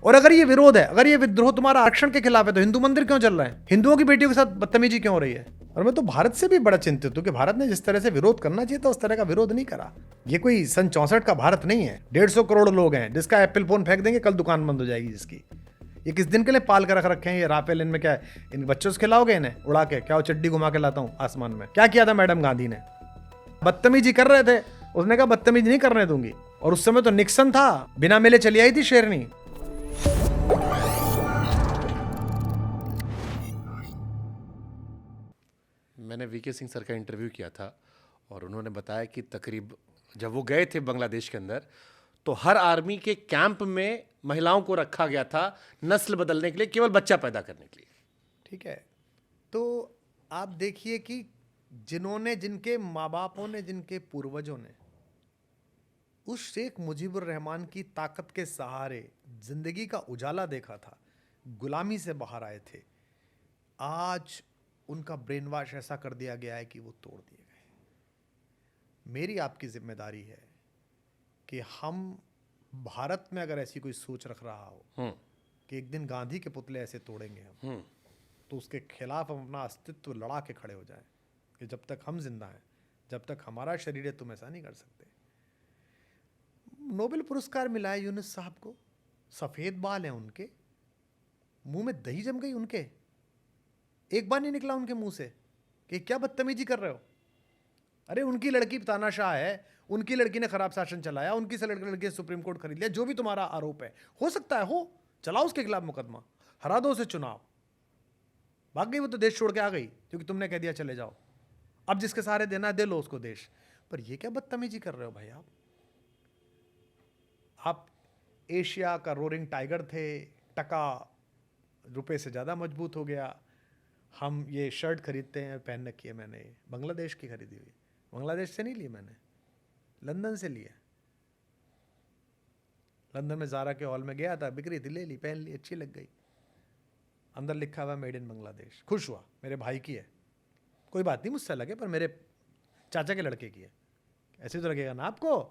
और अगर ये विरोध है, अगर ये विद्रोह तुम्हारा आरक्षण के खिलाफ है, तो हिंदू मंदिर क्यों चल रहे हैं? हिंदुओं की बेटियों के साथ बदतमीजी क्यों हो रही है? और मैं तो भारत से भी बड़ा चिंतित हूं कि भारत ने जिस तरह से विरोध करना चाहिए था उस तरह का विरोध नहीं करा। ये कोई सन 64 का भारत नहीं है। 150 करोड़ लोग हैं, जिसका एप्पल फोन फेंक देंगे कल दुकान बंद हो जाएगी जिसकी। ये किस दिन के लिए पाल कर रख रखे हैं ये राफेल? इनमें क्या है? इन बच्चों से खिलाओगे इन्हें उड़ा के? क्या वो चड्डी घुमा के लाता हूं आसमान में? क्या किया था मैडम गांधी ने? बदतमीजी कर रहे थे, उसने कहा बदतमीजी नहीं करने दूंगी। और उस समय तो निक्सन था, बिना मिले चली आई थी शेरनी। मैंने वीके सिंह सर का इंटरव्यू किया था और उन्होंने बताया कि तकरीब जब वो गए थे बांग्लादेश के अंदर तो हर आर्मी के कैंप में महिलाओं को रखा गया था नस्ल बदलने के लिए, केवल बच्चा पैदा करने के लिए। ठीक है, तो आप देखिए कि जिन्होंने, जिनके माँ बापों ने, जिनके पूर्वजों ने उस शेख मुजीबुर रहमान की ताकत के सहारे जिंदगी का उजाला देखा था, गुलामी से बाहर आए थे, आज उनका ब्रेन वॉश ऐसा कर दिया गया है कि वो तोड़ दिए गए। मेरी आपकी जिम्मेदारी है कि हम भारत में अगर ऐसी कोई सोच रख रहा हो कि एक दिन गांधी के पुतले ऐसे तोड़ेंगे हम, तो उसके खिलाफ हम अपना अस्तित्व लड़ा के खड़े हो जाएं कि जब तक हम जिंदा हैं, जब तक हमारा शरीर है, तुम ऐसा नहीं कर सकते। नोबेल पुरस्कार मिला है यूनुस साहब को, सफेद बाल हैं उनके, मुंह में दही जम गई उनके, एक बार नहीं निकला उनके मुंह से कि क्या बदतमीजी कर रहे हो। अरे उनकी लड़की तानाशाह है, उनकी लड़की ने खराब शासन चलाया, उनकी से लड़की ने सुप्रीम कोर्ट खरीद लिया, जो भी तुम्हारा आरोप है, हो सकता है हो, चलाओ उसके खिलाफ मुकदमा, हरा दो उसे चुनाव। भाग गई वो तो, देश छोड़ के आ गई क्योंकि तुमने कह दिया चले जाओ। अब जिसके सहारे देना है दे लो उसको देश। पर ये क्या बदतमीजी कर रहे हो भाई आप एशिया का रोरिंग टाइगर थे, टका रुपए से ज़्यादा मजबूत हो गया। हम ये शर्ट खरीदते हैं, पहन रखी है मैंने, बांग्लादेश की खरीदी हुई, बांग्लादेश से नहीं ली मैंने, लंदन से लिया। लंदन में ज़ारा के हॉल में गया था, बिक रही थी, ले ली, पहन ली, अच्छी लग गई, अंदर लिखा हुआ मेड इन बांग्लादेश। खुश हुआ, मेरे भाई की है, कोई बात नहीं मुझसे लगे, पर मेरे चाचा के लड़के की है, ऐसे तो लगेगा ना आपको।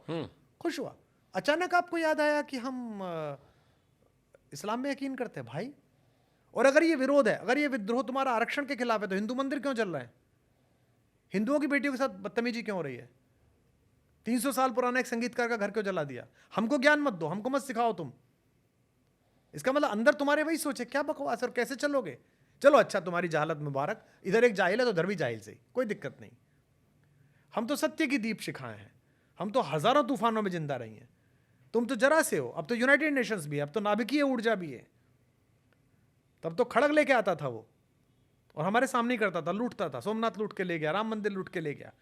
खुश हुआ। अचानक आपको याद आया कि हम इस्लाम में यकीन करते हैं भाई। और अगर ये विरोध है, अगर ये विद्रोह तुम्हारा आरक्षण के खिलाफ है, तो हिंदू मंदिर क्यों चल रहे हैं? हिंदुओं की बेटियों के साथ बदतमीजी क्यों हो रही है? 300 साल पुराना एक संगीतकार का घर क्यों जला दिया? हमको ज्ञान मत दो, हमको मत सिखाओ तुम। इसका मतलब अंदर तुम्हारे वही सोचे, क्या बकवास, और कैसे चलोगे? चलो अच्छा, तुम्हारी जहालत मुबारक, इधर एक जाहिल है तो उधर भी जाहिल से, कोई दिक्कत नहीं। हम तो सत्य की दीप शिखाएं हैं, हम तो हजारों तूफानों में जिंदा रही हैं। तुम तो जरा से हो, अब तो यूनाइटेड नेशंस भी है, अब तो नाभिकीय ऊर्जा भी है। तब तो खड़ग लेके आता था वो, और हमारे सामने ही करता था, लूटता था, सोमनाथ लूट के ले गया, राम मंदिर लूट के ले गया।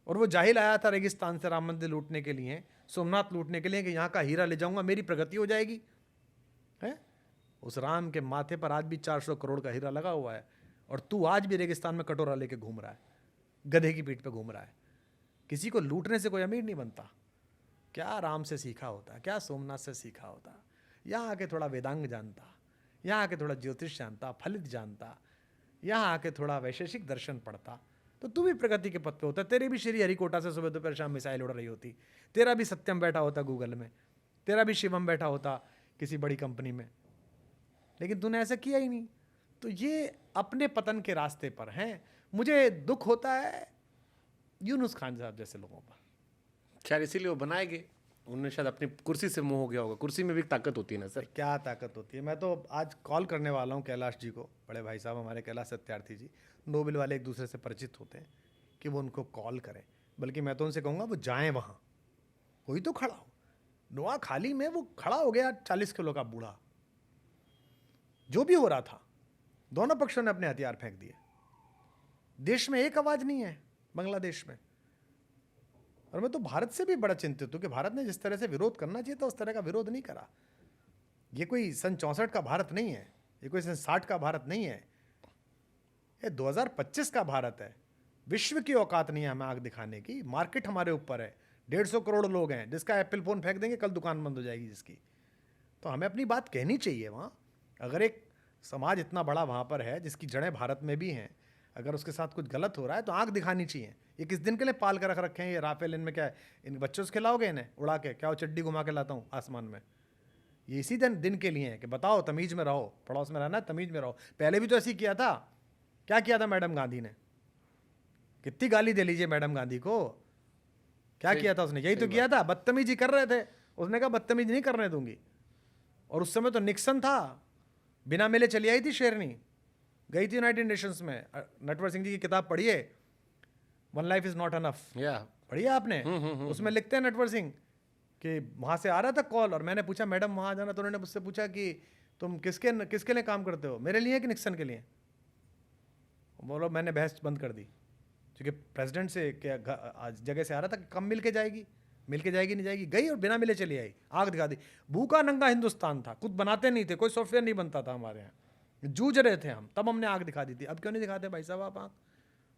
और वो जाहिल आया था रेगिस्तान से राम मंदिर लूटने के लिए, सोमनाथ लूटने के लिए, कि यहाँ का हीरा ले जाऊंगा, मेरी प्रगति हो जाएगी। है उस राम के माथे पर आज भी 400 करोड़ का हीरा लगा हुआ है, और तू आज भी रेगिस्तान में कटोरा लेके घूम रहा है, गधे की पीठ पे घूम रहा है। किसी को लूटने से कोई अमीर नहीं बनता। क्या राम से सीखा होता, क्या सोमनाथ से सीखा होता, यहाँ आके थोड़ा वेदांग जानता, यहाँ आके थोड़ा ज्योतिष जानता, फलित जानता, यहाँ आके थोड़ा वैशेषिक दर्शन पढ़ता, तो तू भी प्रगति के पथ पे होता। तेरे भी श्री हरिकोटा से सुबह दोपहर शाम मिसाइल उड़ रही होती, तेरा भी सत्यम बैठा होता गूगल में, तेरा भी शिवम बैठा होता किसी बड़ी कंपनी में, लेकिन तूने ऐसा किया ही नहीं। तो ये अपने पतन के रास्ते पर हैं। मुझे दुख होता है यूनुस खान साहब जैसे लोगों पर। खैर इसीलिए वो बनाए गए, उन्हें शायद अपनी कुर्सी से मोह हो गया होगा। कुर्सी में भी ताकत होती है ना सर। क्या ताकत होती है। मैं तो आज कॉल करने वाला हूँ कैलाश जी को, बड़े भाई साहब हमारे कैलाश सत्यार्थी जी, नोबेल वाले एक दूसरे से परिचित होते हैं, कि वो उनको कॉल करें। बल्कि मैं तो उनसे कहूँगा वो जाएं वहाँ, कोई तो खड़ा हो। नुआ खाली में वो खड़ा हो गया 40 किलो का बूढ़ा, जो भी हो रहा था, दोनों पक्षों ने अपने हथियार फेंक दिए। देश में एक आवाज नहीं है बांग्लादेश में। और मैं तो भारत से भी बड़ा चिंतित हूं कि भारत ने जिस तरह से विरोध करना चाहिए था उस तरह का विरोध नहीं करा। ये कोई सन 64 का भारत नहीं है, ये कोई सन 60 का भारत नहीं है, ये 2025 का भारत है। विश्व की औकात नहीं है हमें आग दिखाने की। मार्केट हमारे ऊपर है, 150 करोड़ लोग हैं, जिसका एप्पल फोन फेंक देंगे कल दुकान बंद हो जाएगी जिसकी। तो हमें अपनी बात कहनी चाहिए वहाँ। अगर एक समाज इतना बड़ा वहाँ पर है जिसकी जड़ें भारत में भी हैं, अगर उसके साथ कुछ गलत हो रहा है तो आंख दिखानी चाहिए। ये किस दिन के लिए पाल कर रख रखे हैं ये राफेल? इनमें क्या है? इन बच्चों से खिलाओगे इन्हें उड़ा के? क्या वो चड्डी घुमा के लाता हूँ आसमान में? ये इसी दिन के लिए है कि बताओ तमीज में रहो, पड़ोस में रहना तमीज में रहो। पहले भी तो ऐसे ही किया था। क्या किया था मैडम गांधी ने? कितनी गाली दे लीजिए मैडम गांधी को, क्या किया था उसने? यही तो किया था, बदतमीजी कर रहे थे। उसने कहा बदतमीजी नहीं करने दूंगी। और उस समय तो निक्सन था, बिना मिले चली आई थी शेरनी, गई थी यूनाइटेड नेशंस में। नटवर सिंह जी की किताब पढ़िए, one life is not enough, पढ़िए आपने? उसमें लिखते हैं नटवर सिंह कि वहाँ से आ रहा था कॉल और मैंने पूछा मैडम वहाँ जाना, तो उन्होंने मुझसे पूछा कि तुम किसके लिए काम करते हो, मेरे लिए कि निक्सन के लिए? बोलो मैंने बहस बंद कर दी, क्योंकि प्रेसिडेंट से क्या आज जगह से आ रहा था कि कम मिल के जाएगी नहीं जाएगी। गई और बिना मिले चली आई, आग दिखा दी। भूखा नंगा हिंदुस्तान था, खुद बनाते नहीं थे, कोई सॉफ्टवेयर नहीं बनता था हमारे यहाँ, जूझ रहे थे हम, तब हमने आग दिखा दी थी। अब क्यों नहीं दिखाते भाई साहब? आप आग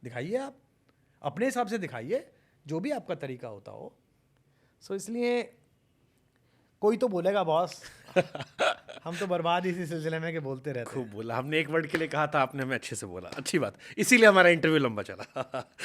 दिखाइए, आप अपने हिसाब से दिखाइए, जो भी आपका तरीका होता हो। सो इसलिए कोई तो बोलेगा बॉस, हम तो बर्बाद इसी सिलसिले में कि बोलते रहते हैं। खूब बोला, हमने एक वर्ड के लिए कहा था, आपने हमें अच्छे से बोला, अच्छी बात, इसीलिए हमारा इंटरव्यू लंबा चला।